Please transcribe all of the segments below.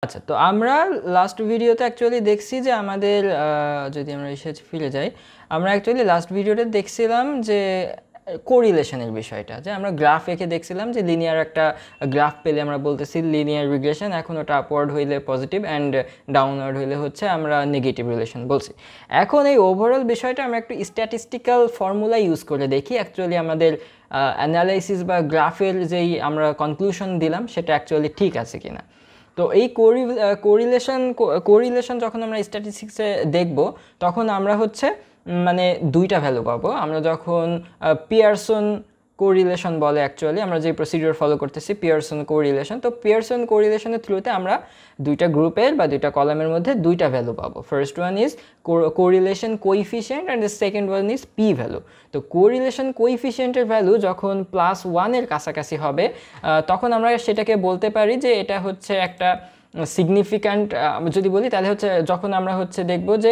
আচ্ছা, তো আমরা লাস্ট ভিডিওতে অ্যাকচুয়ালি দেখছি যে আমাদের যদি আমরা এসে ফিরে যাই, আমরা অ্যাকচুয়ালি লাস্ট ভিডিওতে দেখছিলাম যে কোরিলেশনের বিষয়টা, যে আমরা গ্রাফ এঁকে দেখছিলাম যে লিনিয়ার একটা গ্রাফ পেলে আমরা বলতেছি লিনিয়ার রিগ্রেশন, এখন ওটা আপওয়ার্ড হইলে পজিটিভ অ্যান্ড ডাউনওয়ার্ড হইলে হচ্ছে আমরা নেগেটিভ রিলেশন বলছি। এখন এই ওভারঅল বিষয়টা আমরা একটু স্ট্যাটিস্টিক্যাল ফর্মুলা ইউজ করে দেখি অ্যাকচুয়ালি আমাদের অ্যানালাইসিস বা গ্রাফের যেই আমরা কনক্লুশন দিলাম সেটা অ্যাকচুয়ালি ঠিক আছে কিনা। তো এই কোরিলেশন যখন আমরা স্ট্যাটিস্টিক্সে দেখব তখন আমরা হচ্ছে মানে দুইটা ভ্যালু পাবো। আমরা যখন পিয়ারসন কোরিলেশন বলে অ্যাকচুয়ালি আমরা যে প্রসিডিওর ফলো করতেছি পিয়ারসন কোরিলেশন, তো পিয়ারসন কোরিলেশনের থ্রুতে আমরা দুইটা গ্রুপের বা দুইটা কলামের মধ্যে দুইটা ভ্যালু পাবো। First one is correlation coefficient and the second one is P value. তো কোরিলেশন কোইফিশিয়েন্টের ভ্যালু যখন +1 কাছাকাছি হবে তখন আমরা সেটাকে বলতে পারি যে এটা হচ্ছে একটা সিগনিফিক্যান্ট, যদি বলি তাহলে হচ্ছে যখন আমরা হচ্ছে দেখব যে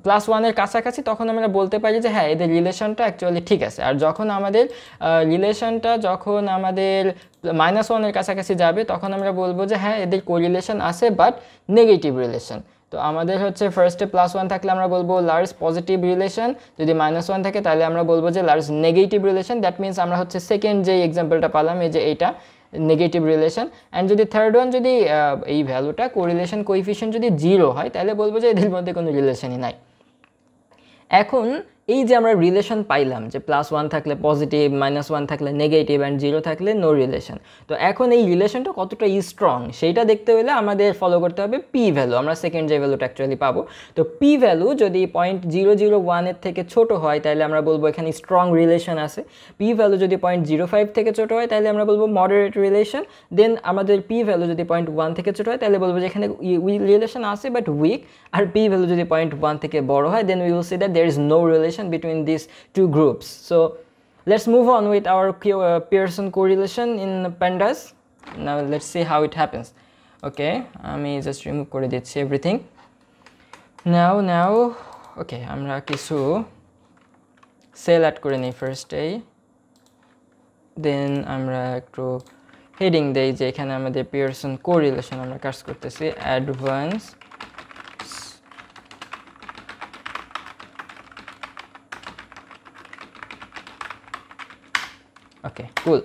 +1 কাছাকাছি তখন আমরা বলতে পারি যে হ্যাঁ এদের রিলেশনটা অ্যাকচুয়ালি ঠিক আছে। আর যখন আমাদের রিলেশনটা যখন আমাদের -1 কাছাকাছি যাবে তখন আমরা বলবো যে হ্যাঁ এদের কোরিলেশন আছে বাট নেগেটিভ রিলেশন। তো আমাদের হচ্ছে ফার্স্টে +1 থাকলে আমরা বলবো লার্জ পজিটিভ রিলেশন, যদি -1 থাকে তাহলে আমরা বলবো যে large negative relation. That means আমরা হচ্ছে সেকেন্ড যে এক্সাম্পলটা পালাম এই যে এইটা নেগেটিভ রিলেশন। অ্যান্ড যদি থার্ড ওয়ান যদি এই ভ্যালুটা কোরিলেশন কোইফিশিয়েন্ট যদি 0 হয় তাহলে বলবো যে এদের মধ্যে কোনো রিলেশনই নাই। এখন এই যে আমরা রিলেশন পাইলাম যে +1 থাকলে পজিটিভ, -1 থাকলে নেগেটিভ অ্যান্ড 0 থাকলে নো রিলেশন, তো এখন এই রিলেশনটা কতটা স্ট্রং সেইটা দেখতে হলে আমাদের ফলো করতে হবে পি ভ্যালু। আমরা সেকেন্ড যে ভ্যালুটা অ্যাকচুয়ালি পাবো, তো পি ভ্যালু যদি 0.001 থেকে ছোট হয় তাহলে আমরা বলবো এখানে স্ট্রং রিলেশন আছে। পি ভ্যালু যদি 0.05 থেকে ছোট হয় তাহলে আমরা বলবো মডারেট রিলেশন। দেন আমাদের পি ভ্যালু যদি 0.1 থেকে ছোট হয় তাহলে বলবো যে এখানে রিলেশন আছে বাট উইক। আর পি ভ্যালু যদি 0.1 থেকে বড় হয় then we will see that there is no relation between these two groups. So let's move on with our Pearson correlation in pandas. Now let's see how it happens. Okay, আমি just remove করে দিচ্ছি everything. Now okay, আমরা কিছু sell add করে নিই ফার্স্টেই, দেন আমরা একটু হেডিং দেই যে এখানে আমাদের পিয়ারসন কোরিলেশন আমরা কাজ করতেছি অ্যাডভান্স। ওকে কুল,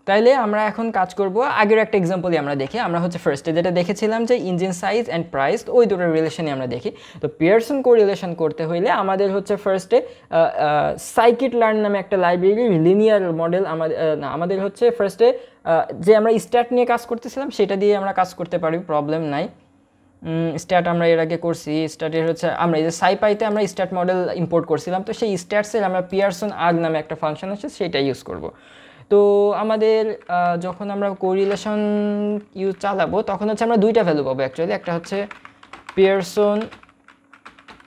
তাইলে আমরা এখন কাজ করব আগের একটা এক্সাম্পলই আমরা দেখি। আমরা হচ্ছে ফার্স্টে যেটা দেখেছিলাম যে ইঞ্জিন সাইজ অ্যান্ড প্রাইস, ওই দুটোর রিলেশনই আমরা দেখি। তো পিয়ারসন কোরিলেশন করতে হইলে আমাদের হচ্ছে ফার্স্টে সাইকিট লার্ন নামে একটা লাইব্রেরি লিনিয়ার মডেল আমাদের হচ্ছে ফার্স্টে যে আমরা স্ট্যাট নিয়ে কাজ করতেছিলাম সেটা দিয়ে আমরা কাজ করতে পারি, প্রবলেম নাই। স্ট্যাট আমরা এর আগে করছি, স্ট্যাটের হচ্ছে আমরা এই যে সাইপাইতে আমরা স্ট্যাট মডেল ইম্পোর্ট করছিলাম, তো সেই স্ট্যাটসের আমরা পিয়ারসন আগ নামে একটা ফাংশন আছে সেটা ইউজ করব। তো আমাদের যখন আমরা কোরিলেশন চালাবো তখন হচ্ছে আমরা দুইটা ভ্যালু পাবো অ্যাকচুয়ালি, একটা হচ্ছে পিয়ারসন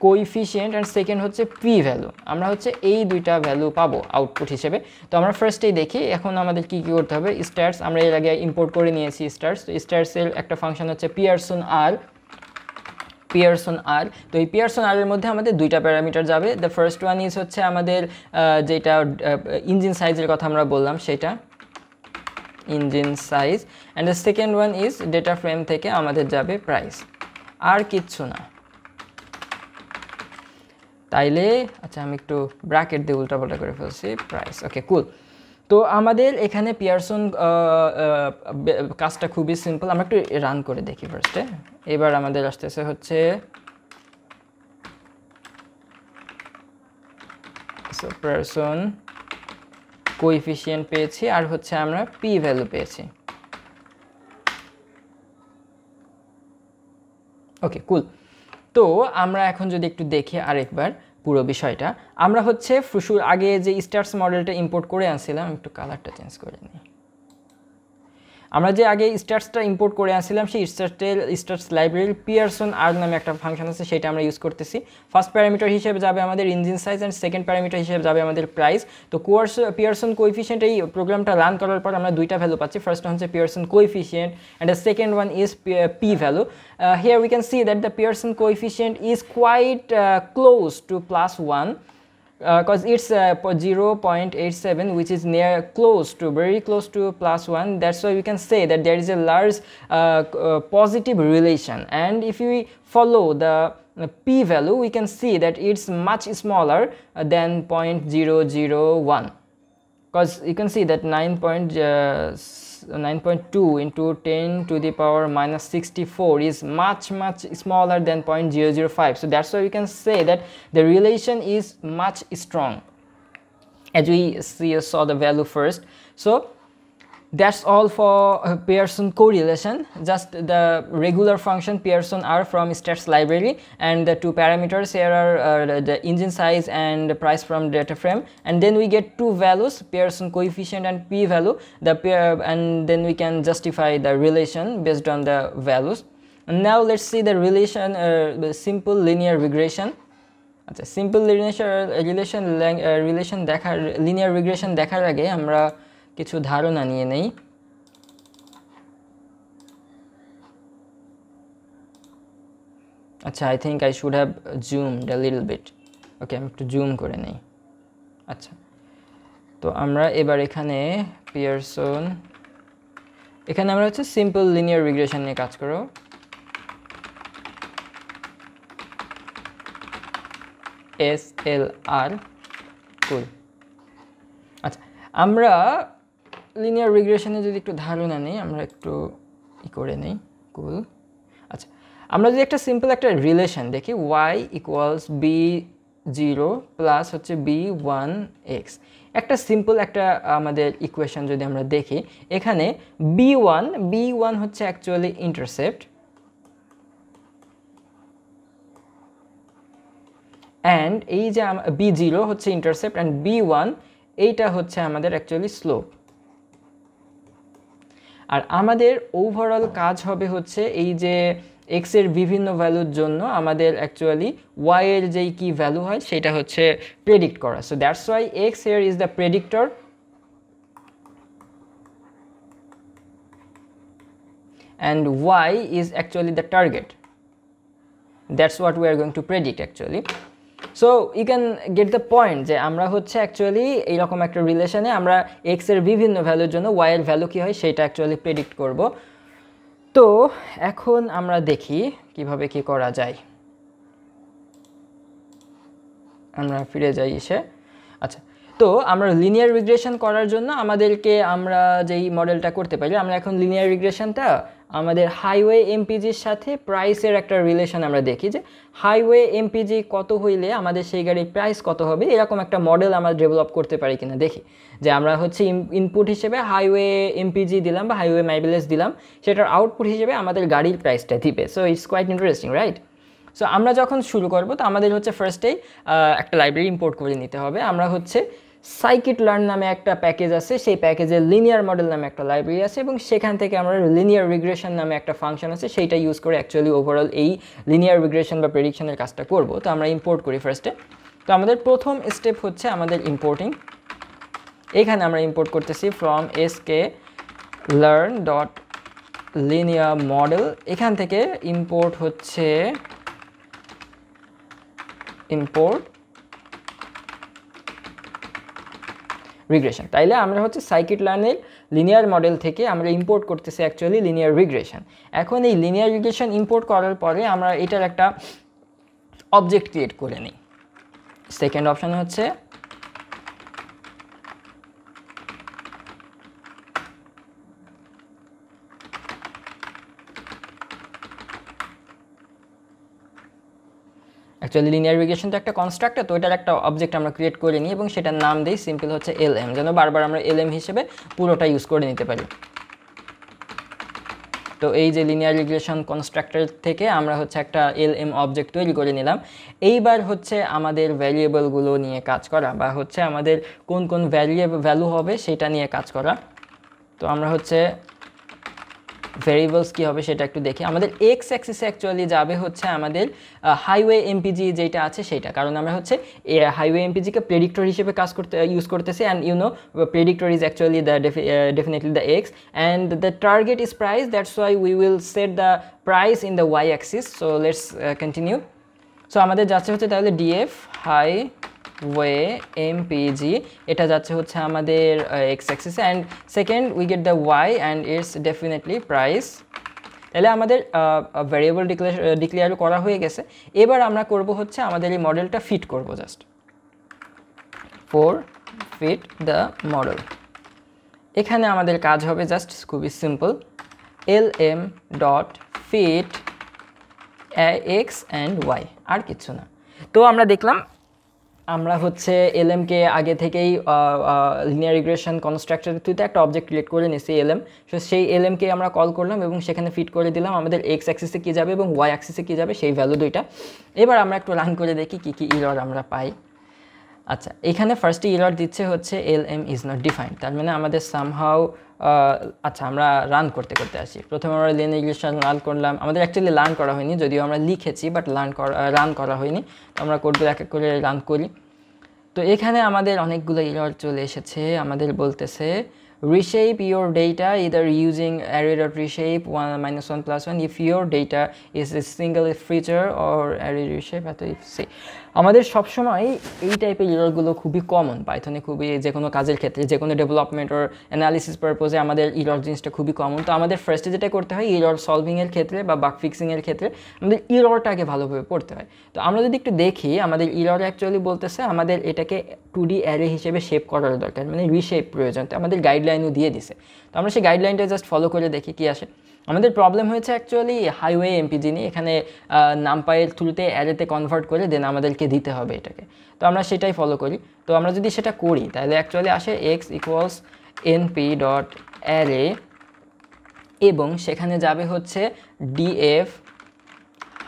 কোইফিশিয়েন্ট অ্যান্ড সেকেন্ড হচ্ছে পি ভ্যালু। আমরা হচ্ছে এই দুইটা ভ্যালু পাবো আউটপুট হিসেবে। তো আমরা ফার্স্টেই দেখি এখন আমাদের কী করতে হবে। স্ট্যাটস আমরা এর আগে ইম্পোর্ট করে নিয়েছি স্ট্যাটস, তো স্ট্যাটসের একটা ফাংশন হচ্ছে পিয়ারসন আর। তো এই পিয়ারসন আর এর মধ্যে আমাদের দুইটা প্যারামিটার যাবে। দ্য ফার্স্ট ওয়ান ইজ হচ্ছে আমাদের যেটা ইঞ্জিন সাইজের কথা আমরা বললাম সেটা engine size, and the second one is data frame থেকে আমাদের যাবে প্রাইস, আর কিচ্ছু না। তাইলে আচ্ছা আমি একটু ব্র্যাকেট দিয়ে উল্টাপাল্টা করে ফেলছি, প্রাইস। ওকে কুল, তো আমাদের এখানে পিয়ারসন কাজটা খুবই সিম্পল। আমরা একটু রান করে দেখি ফার্স্টে। এবার আমাদের আসতেছে হচ্ছে পিয়ারসন কোইফিশিয়েন্ট পেয়েছি আর হচ্ছে আমরা পি ভ্যালু পেয়েছি। ওকে কুল, তো আমরা এখন যদি একটু দেখি আরেকবার পুরো বিষয়টা, আমরা হচ্ছে আগে যে স্টার্স মডেলটা ইম্পোর্ট করে আনছিলাম, একটু কালারটা চেঞ্জ করে নিই। আমরা যে আগে স্ট্যাটসটা ইম্পোর্ট করে আসছিলাম সেই স্ট্যাটস লাইব্রেরির পিয়ারসন আর নামে একটা ফাংশন আছে, সেটা আমরা ইউজ করতেছি। ফার্স্ট প্যারামিটার হিসেবে যাবে আমাদের engine size and second parameter হিসেবে যাবে আমাদের প্রাইস। তো পিয়ারসন কোইফিশিয়েন্ট এই প্রোগ্রামটা রান করার পর আমরা দুইটা ভ্যালু পাচ্ছি। ফার্স্ট হচ্ছে Pearson coefficient and the second one is P value. Here we can see that the Pearson coefficient is quite close to +1. because it's 0.87, which is near close to, very close to +1. That's why we can say that there is a large positive relation. And if we follow the p-value, we can see that it's much smaller than 0.001, because you can see that 9.2 into 10 to the power minus 64 is much smaller than 0.005. So that's why we can say that the relation is much strong, as we saw the value first. So that's all for Pearson correlation, just the regular function Pearson R from stats library, and the two parameters here are the engine size and the price from data frame, and then we get two values, Pearson coefficient and p value, and then we can justify the relation based on the values. And now let's see the relation, the simple linear regression. আচ্ছা, simple linear regression দেখার আগে আমরা কিছু ধারণা নিয়ে নেই। আচ্ছা, I think I should have zoomed a little bit. Okay, আমি একটু জুম করে নেই। আচ্ছা, তো আমরা এবার এখানে পিয়ারসন, এখানে আমরা হচ্ছে সিম্পল লিনিয়ার রিগ্রেশন নিয়ে কাজ করব। SLR, কুল। আচ্ছা, আমরা লিনিয়ার রিগ্রেশনে যদি একটু ধারণা নেই, আমরা একটু করে নেই, কুল। আচ্ছা, আমরা যদি একটা সিম্পল একটা রিলেশন দেখি, y ইকুয়ালস b0 প্লাস হচ্ছে b1x, একটা সিম্পল একটা আমাদের ইকুয়েশন যদি আমরা দেখি, এখানে b1 হচ্ছে অ্যাকচুয়ালি ইন্টারসেপ্ট, অ্যান্ড এই যে b0 হচ্ছে ইন্টারসেপ্ট অ্যান্ড b1 এইটা হচ্ছে আমাদের অ্যাকচুয়ালি স্লোপ। আর আমাদের ওভারঅল কাজ হবে হচ্ছে এই যে x এর বিভিন্ন ভ্যালুর জন্য আমাদের অ্যাকচুয়ালি y এর যেই কি ভ্যালু হয় সেটা হচ্ছে প্রেডিক্ট করা। So that's why x here is the predictor and y is actually the target. That's what we are going to predict actually. So you can get the point যে আমরা হচ্ছে অ্যাকচুয়ালি এইরকম একটা রিলেশনে আমরা x এর বিভিন্ন ভ্যালুর জন্য y এর ভ্যালু কি হয় সেটা অ্যাকচুয়ালি প্রেডিক্ট করব। তো এখন আমরা দেখি কিভাবে কি করা যায়। আমরা ফিরে যাই এসে। আচ্ছা, তো আমরা লিনিয়ার রিগ্রেশন করার জন্য আমাদেরকে আমরা যেই মডেলটা করতে পারি, আমরা এখন লিনিয়ার রিগ্রেশনটা আমাদের হাইওয়ে এমপিজির সাথে প্রাইসের একটা রিলেশন আমরা দেখি যে হাইওয়ে এমপিজি কত হইলে আমাদের সেই গাড়ির প্রাইস কত হবে, এরকম একটা মডেল আমরা ডেভেলপ করতে পারি কিনা দেখি। যে আমরা হচ্ছে ইনপুট হিসেবে হাইওয়ে এমপিজি দিলাম বা হাইওয়ে মাইলেজ দিলাম, সেটার আউটপুট হিসেবে আমাদের গাড়ির প্রাইসটা দিবে। So it's quite interesting, right? So আমরা যখন শুরু করব, তো আমাদের হচ্ছে ফার্স্টেই একটা লাইব্রেরি ইম্পোর্ট করে নিতে হবে। আমরা হচ্ছে scikit-learn নামে একটা প্যাকেজ আছে, সেই প্যাকেজে লিনিয়ার মডেল নামে একটা লাইব্রেরি আছে, এবং সেখান থেকে আমরা লিনিয়ার রিগ্রেশন নামে একটা ফাংশন আছে, সেইটা ইউজ করে অ্যাকচুয়ালি ওভারঅল এই লিনিয়ার রিগ্রেশন বা প্রেডিকশনের কাজটা করব। তো আমরা ইম্পোর্ট করি ফার্স্টে। তো আমাদের প্রথম স্টেপ হচ্ছে আমাদের ইম্পোর্টিং। এখানে আমরা ইম্পোর্ট করতেছি ফ্রম sklearn.linear model। এখান থেকে ইম্পোর্ট হচ্ছে ইম্পোর্ট রিগ্রেশন। তাইলে আমরা হচ্ছে scikit-learn-এর লিনিয়ার মডেল থেকে আমরা ইম্পোর্ট করতেছি অ্যাকচুয়ালি লিনিয়ার রিগ্রেশন। এখন এই লিনিয়ার রিগ্রেশন ইম্পোর্ট করার পরে আমরা এটার একটা অবজেক্ট ক্রিয়েট করে নিই। সেকেন্ড অপশন হচ্ছে অ্যাকচুয়ালি লিনিয়ার রিগ্রেশন তো একটা কনস্ট্রাক্টর, তো এটার একটা অবজেক্ট আমরা ক্রিয়েট করে নিই এবং সেটার নাম দিই সিম্পল হচ্ছে LM, যেন বারবার আমরা LM হিসেবে পুরোটা ইউজ করে নিতে পারি। তো এই যে লিনিয়ার রিগ্রেশন কনস্ট্রাক্টর থেকে আমরা হচ্ছে একটা LM অবজেক্ট তৈরি করে নিলাম। এইবার হচ্ছে আমাদের ভ্যারিয়েবলগুলো নিয়ে কাজ করা, বা হচ্ছে আমাদের কোন কোন ভ্যালু হবে সেটা নিয়ে কাজ করা। তো আমরা হচ্ছে ভ্যারিয়েবলস কী হবে সেটা একটু দেখি। আমাদের এক্স অ্যাক্সিসে অ্যাকচুয়ালি যাবে হচ্ছে আমাদের হাইওয়ে এমপিজি যেটা আছে সেটা, কারণ আমরা হচ্ছে হাইওয়ে এমপিজিকে প্রেডিক্টর হিসেবে ইউজ করতেছি, and you know predictor is actually the definitely the x, and the target is price. That's why we will set the price in the y axis. So let's continue. So আমাদের যাচ্ছে হচ্ছে তাহলে df high way MPEG, এটা যাচ্ছে হচ্ছে আমাদের X axis, and second we get the Y and it's definitely price. তাহলে আমাদের ভ্যারিয়েবল ডিক্লেয়ার করা হয়ে গেছে। এবার আমরা করব হচ্ছে আমাদের এই মডেলটা ফিট করব, just for fit the model. এখানে আমাদের কাজ হবে জাস্ট খুবই simple, lm dot fit X and Y, আর কিছু না। তো আমরা দেখলাম আমরা হচ্ছে এলএমকে আগে থেকেই লিনিয়ার রিগ্রেশন কনস্ট্রাক্টরের থ্রুতে একটা অবজেক্ট ক্রিয়েট করে নিছি এলএম। সো সেই এলএমকে আমরা কল করলাম এবং সেখানে ফিট করে দিলাম আমাদের এক্স অ্যাক্সিসে কী যাবে এবং ওয়াই অ্যাক্সিসে কী যাবে সেই ভ্যালু দুইটা। এবার আমরা একটু রান করে দেখি কী কী ইরর আমরা পাই। আচ্ছা, এখানে ফার্স্টে ইরর দিচ্ছে হচ্ছে এলএম ইজ নট ডিফাইন্ড, তার মানে আমাদের সামহাউ আচ্ছা আমরা রান করতে করতে আসি। প্রথমে আমরা লিনিয়ার রিগ্রেশন রান করলাম, আমাদের অ্যাকচুয়ালি লার্ন করা হয়নি, যদিও আমরা লিখেছি বাট রান করা হয়নি। তো আমরা কোডগুলো এক এক করে রান করি। তো এখানে আমাদের অনেকগুলো ইরর চলে এসেছে। আমাদের বলতেছে reshape your data either using array.reshape 1 + 1 if your data is a single feature or array reshape at if c। আমাদের সবসময় এই টাইপের ইররগুলো খুবই কমন পাইথনে, খুবই যে কোনো কাজের ক্ষেত্রে, যে কোনো ডেভেলপমেন্ট ওর অ্যানালিসিস পারপোজে আমাদের ইরর জিনিসটা খুবই কমন। তো আমাদের ফার্স্টে যেটা করতে হয় ইরর সলভিংয়ের ক্ষেত্রে বা বাগ ফিক্সিংয়ের ক্ষেত্রে আমাদের ইররটাকে ভালোভাবে পড়তে হয়। তো আমরা যদি একটু দেখি আমাদের ইরর অ্যাকচুয়ালি বলতেছে আমাদের এটাকে 2D অ্যারে হিসেবে শেপ করার দরকার, মানে রিশেপ প্রয়োজন। তো আমাদের গাইডলাইনও দিয়ে দিছে। তো আমরা সেই গাইডলাইনটা জাস্ট ফলো করে দেখি কী আসে। আমাদের প্রবলেম হয়েছে অ্যাকচুয়ালি হাইওয়ে এমপিজি নিয়ে, এখানে নামপাইয়ের থ্রুতে অ্যারেতে কনভার্ট করে দেন আমাদেরকে দিতে হবে এটাকে। তো আমরা সেটাই ফলো করি। তো আমরা যদি সেটা করি তাহলে অ্যাকচুয়ালি আসে X equals NP dot array এবং সেখানে যাবে হচ্ছে ডিএফ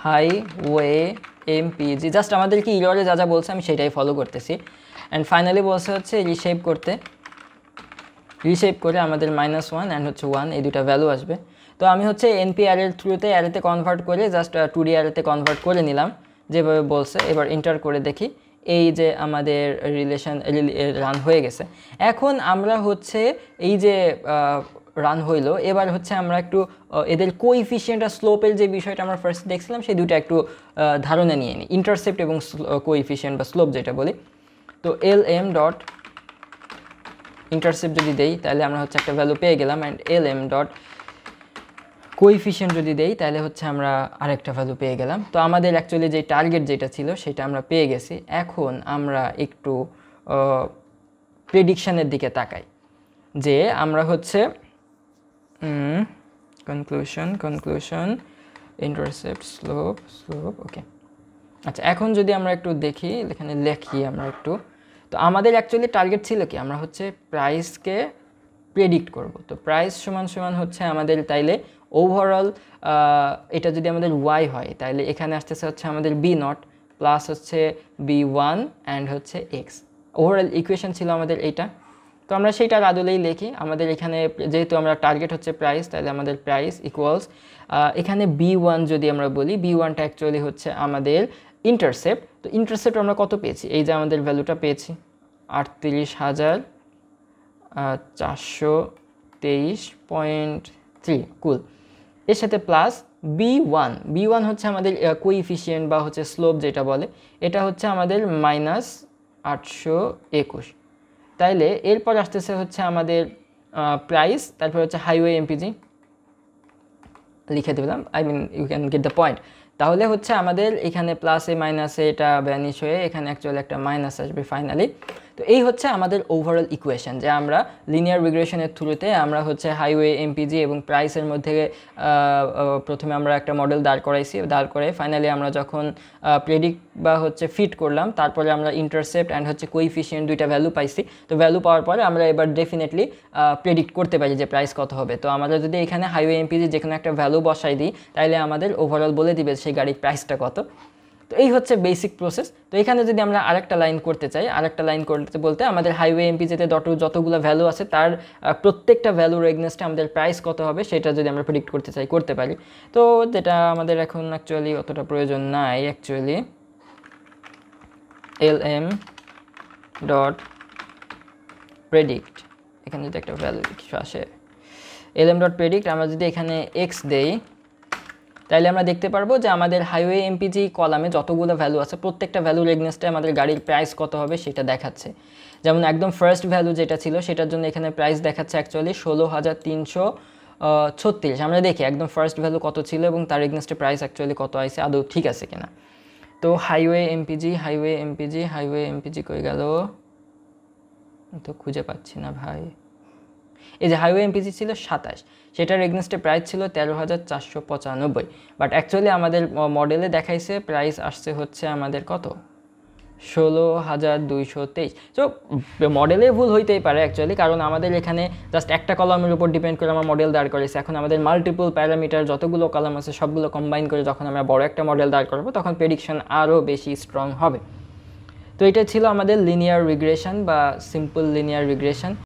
হাইওয়ে এমপিজি। জাস্ট আমাদেরকে ইররে যা যা বলছে আমি সেটাই ফলো করতেছি। অ্যান্ড ফাইনালি বলছে হচ্ছে রিশেপ করতে, রিশেপ করে আমাদের -1 অ্যান্ড হচ্ছে 1 এই দুটা ভ্যালু আসবে। তো আমি হচ্ছে এনপি অ্যারের থ্রুতে অ্যারেতে কনভার্ট করে জাস্ট 2D অ্যারেতে কনভার্ট করে নিলাম যেভাবে বলছে। এবার এন্টার করে দেখি এই যে আমাদের রিলেশন রান হয়ে গেছে। এখন আমরা হচ্ছে এই যে রান হইলো, এবার হচ্ছে আমরা একটু এদের কোইফিশিয়েন্ট আর স্লোপের যে বিষয়টা আমরা ফার্স্ট দেখছিলাম সেই দুটো একটু ধারণা নিয়ে নিই, ইন্টারসেপ্ট এবং কোইফিশিয়েন্ট বা স্লোপ যেটা বলি। তো lm ডট ইন্টারসেপ্ট যদি দেই তাহলে আমরা হচ্ছে একটা ভ্যালু পেয়ে গেলাম, অ্যান্ড lm ডট কোইফিশিয়েন্ট যদি দেই তাহলে হচ্ছে আমরা আরেকটা ভ্যালু পেয়ে গেলাম। তো আমাদের অ্যাকচুয়ালি যে টার্গেট যেটা ছিল সেটা আমরা পেয়ে গেছি। এখন আমরা একটু প্রেডিকশানের দিকে তাকাই যে আমরা হচ্ছে কনক্লুশন ইন্টারসেপ্ট স্লোপ ওকে। আচ্ছা, এখন যদি আমরা একটু দেখি এখানে লেখি আমরা একটু, তো আমাদের অ্যাকচুয়ালি টার্গেট ছিল কি আমরা হচ্ছে প্রাইসকে প্রেডিক্ট করব। তো প্রাইস সমান হচ্ছে আমাদের তাইলে ওভারঅল এটা যদি আমাদের ওয়াই হয় তাহলে এখানে আসতেছে হচ্ছে আমাদের b0 প্লাস হচ্ছে b1 অ্যান্ড হচ্ছে এক্স। ওভারঅল ইকুয়েশন ছিল আমাদের এইটা। তো আমরা সেইটা আদলেই লিখি। আমাদের এখানে যেহেতু আমরা টার্গেট হচ্ছে প্রাইস তাহলে আমাদের প্রাইস ইকুয়ালস এখানে b1 যদি আমরা বলি, b1টা অ্যাকচুয়ালি হচ্ছে আমাদের ইন্টারসেপ্ট। তো ইন্টারসেপ্ট আমরা কত পেয়েছি, এই যে আমাদের ভ্যালুটা পেয়েছি 38,423.3 কুল। এর সাথে প্লাস b1 হচ্ছে আমাদের কোইফিশিয়েন্ট বা হচ্ছে স্লোপ যেটা বলে, এটা হচ্ছে আমাদের -821। তাইলে এরপর আসতেছে হচ্ছে আমাদের প্রাইস, তারপর হচ্ছে হাইওয়ে এমপিজি লিখে দিলাম, I mean you can get the point. তাহলে হচ্ছে আমাদের এখানে প্লাসে মাইনাসে এটা ভ্যানিশ হয়ে এখানে অ্যাকচুয়ালি একটা মাইনাস আসবে ফাইনালি। তো এই হচ্ছে আমাদের ওভারঅল ইকুয়েশন যে আমরা লিনিয়ার রিগ্রেশনের থ্রুতে আমরা হচ্ছে হাইওয়ে এমপিজি এবং প্রাইসের মধ্যে প্রথমে আমরা একটা মডেল দাঁড় করাইছি, দাঁড় করে ফাইনালি আমরা যখন প্রেডিক্ট বা হচ্ছে ফিট করলাম তারপরে আমরা ইন্টারসেপ্ট অ্যান্ড হচ্ছে কোইফিশিয়েন্ট দুইটা ভ্যালু পাইছি। তো ভ্যালু পাওয়ার পরে আমরা এবার ডেফিনেটলি প্রেডিক্ট করতে পারি যে প্রাইস কত হবে। তো আমরা যদি এখানে হাইওয়ে এমপিজি যে কোনো একটা ভ্যালু বসাই দিই তাহলে আমাদের ওভারঅল বলে দিবে সেই গাড়ির প্রাইসটা কত। তো এই হচ্ছে বেসিক প্রসেস। তো এখানে যদি আমরা আরেকটা লাইন করতে চাই, আরেকটা লাইন করতে বলতে আমাদের হাইওয়ে এমপিজিতে যতগুলো ভ্যালু আছে তার প্রত্যেকটা ভ্যালুর এগনেস্টে আমাদের প্রাইস কত হবে সেটা যদি আমরা প্রেডিক্ট করতে চাই করতে পারি। তো যেটা আমাদের এখন অ্যাকচুয়ালি অতটা প্রয়োজন নাই। অ্যাকচুয়ালি lm ডট প্রেডিক্ট, এখানে যদি একটা ভ্যালু কিছু আসে lm ডট প্রেডিক্ট, আমরা যদি এখানে এক্স দেই তাইলে আমরা দেখতে পারবো যে আমাদের হাইওয়ে এমপিজি কলামে যতগুলো ভ্যালু আছে প্রত্যেকটা ভ্যালুর এগনেস্টে আমাদের গাড়ির প্রাইস কত হবে সেটা দেখাচ্ছে। যেমন একদম ফার্স্ট ভ্যালু যেটা ছিল সেটার জন্য এখানে প্রাইস দেখাচ্ছে অ্যাকচুয়ালি 16,336। আমরা দেখি একদম ফার্স্ট ভ্যালু কত ছিল এবং তার এগনেস্টে প্রাইস অ্যাকচুয়ালি কত আইছে, আদৌ ঠিক আছে কিনা। তো হাইওয়ে এমপিজি কই গেল, তো খুঁজে পাচ্ছি না ভাই। এই যে হাইওয়ে এমপিজি ছিল 27, সেটার এগনেস্টে প্রাইস ছিল 13,495, বাট অ্যাকচুয়ালি আমাদের মডেলে দেখাইছে প্রাইস আসছে হচ্ছে আমাদের কত, 16,223। তো মডেলে ভুল হইতেই পারে অ্যাকচুয়ালি, কারণ আমাদের এখানে জাস্ট একটা কলামের উপর ডিপেন্ড করে আমার মডেল দাঁড় করেছে। এখন আমাদের মাল্টিপল প্যারামিটার যতগুলো কলাম আছে সবগুলো কম্বাইন করে যখন আমরা বড় একটা মডেল দাঁড় করবো তখন প্রেডিকশন আরও বেশি স্ট্রং হবে। তো এটা ছিল আমাদের লিনিয়ার রিগ্রেশন বা সিম্পল লিনিয়ার রিগ্রেশন।